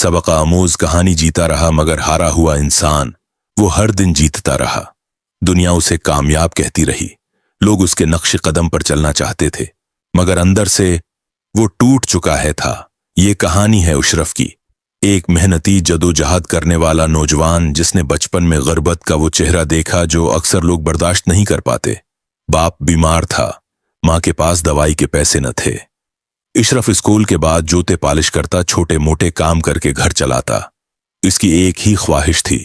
सबक आमूज कहानी जीता रहा, मगर हारा हुआ इंसान वो हर दिन जीतता रहा। दुनिया उसे कामयाब कहती रही, लोग उसके नक्श कदम पर चलना चाहते थे, मगर अंदर से वो टूट चुका है था। ये कहानी है उशरफ की, एक मेहनती जदोजहद करने वाला नौजवान जिसने बचपन में गुर्बत का वो चेहरा देखा जो अक्सर लोग बर्दाश्त नहीं कर पाते। बाप बीमार था, माँ के पास दवाई के पैसे न थे। इशरफ स्कूल के बाद जूते पॉलिश करता, छोटे मोटे काम करके घर चलाता। इसकी एक ही ख्वाहिश थी,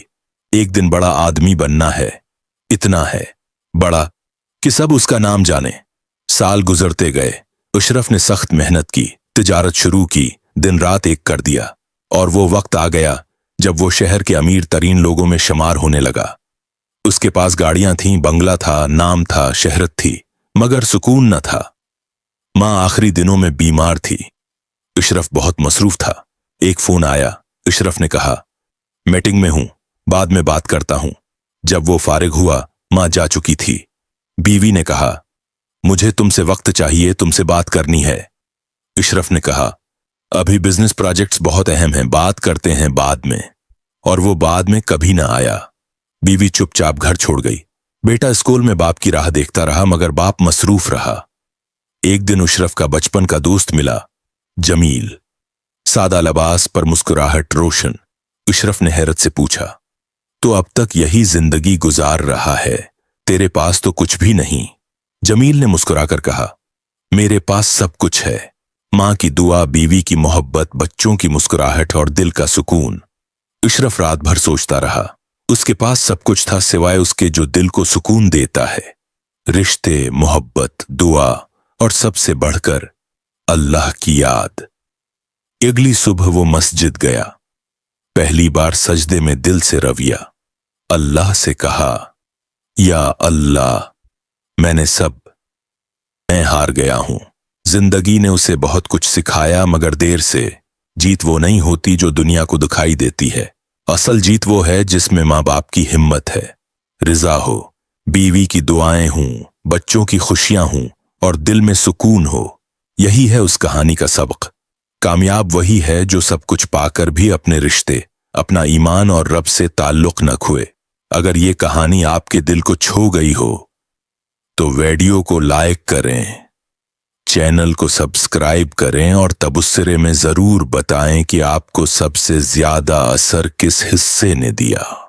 एक दिन बड़ा आदमी बनना है। इतना है बड़ा कि सब उसका नाम जाने। साल गुजरते गए, इशरफ ने सख्त मेहनत की, तिजारत शुरू की, दिन रात एक कर दिया, और वो वक्त आ गया जब वो शहर के अमीर तरीन लोगों में शुमार होने लगा। उसके पास गाड़ियां थीं, बंगला था, नाम था, शहरत थी, मगर सुकून न था। माँ आखिरी दिनों में बीमार थी। इशरफ बहुत मसरूफ था। एक फोन आया, इशरफ ने कहा, मीटिंग में हूं, बाद में बात करता हूं। जब वो फारिग हुआ, माँ जा चुकी थी। बीवी ने कहा, मुझे तुमसे वक्त चाहिए, तुमसे बात करनी है। इशरफ ने कहा, अभी बिजनेस प्रोजेक्ट्स बहुत अहम हैं, बात करते हैं बाद में। और वो बाद में कभी ना आया। बीवी चुपचाप घर छोड़ गई। बेटा स्कूल में बाप की राह देखता रहा, मगर बाप मसरूफ रहा। एक दिन इशरफ का बचपन का दोस्त मिला, जमील। सादा लबास पर मुस्कुराहट रोशन। इशरफ ने हैरत से पूछा, तो अब तक यही जिंदगी गुजार रहा है, तेरे पास तो कुछ भी नहीं। जमील ने मुस्कुराकर कहा, मेरे पास सब कुछ है, माँ की दुआ, बीवी की मोहब्बत, बच्चों की मुस्कुराहट और दिल का सुकून। इशरफ रात भर सोचता रहा। उसके पास सब कुछ था सिवाय उसके जो दिल को सुकून देता है, रिश्ते, मोहब्बत, दुआ और सबसे बढ़कर अल्लाह की याद। अगली सुबह वो मस्जिद गया। पहली बार सजदे में दिल से रविया, अल्लाह से कहा, या अल्लाह, मैं हार गया हूं। जिंदगी ने उसे बहुत कुछ सिखाया, मगर देर से। जीत वो नहीं होती जो दुनिया को दिखाई देती है, असल जीत वो है जिसमें माँ बाप की हिम्मत है, रिजा हो, बीवी की दुआएं हों, बच्चों की खुशियां हों और दिल में सुकून हो। यही है उस कहानी का सबक। कामयाब वही है जो सब कुछ पाकर भी अपने रिश्ते, अपना ईमान और रब से ताल्लुक न खोए। अगर ये कहानी आपके दिल को छू गई हो तो वीडियो को लाइक करें, चैनल को सब्सक्राइब करें और तबसरे में जरूर बताएं कि आपको सबसे ज्यादा असर किस हिस्से ने दिया।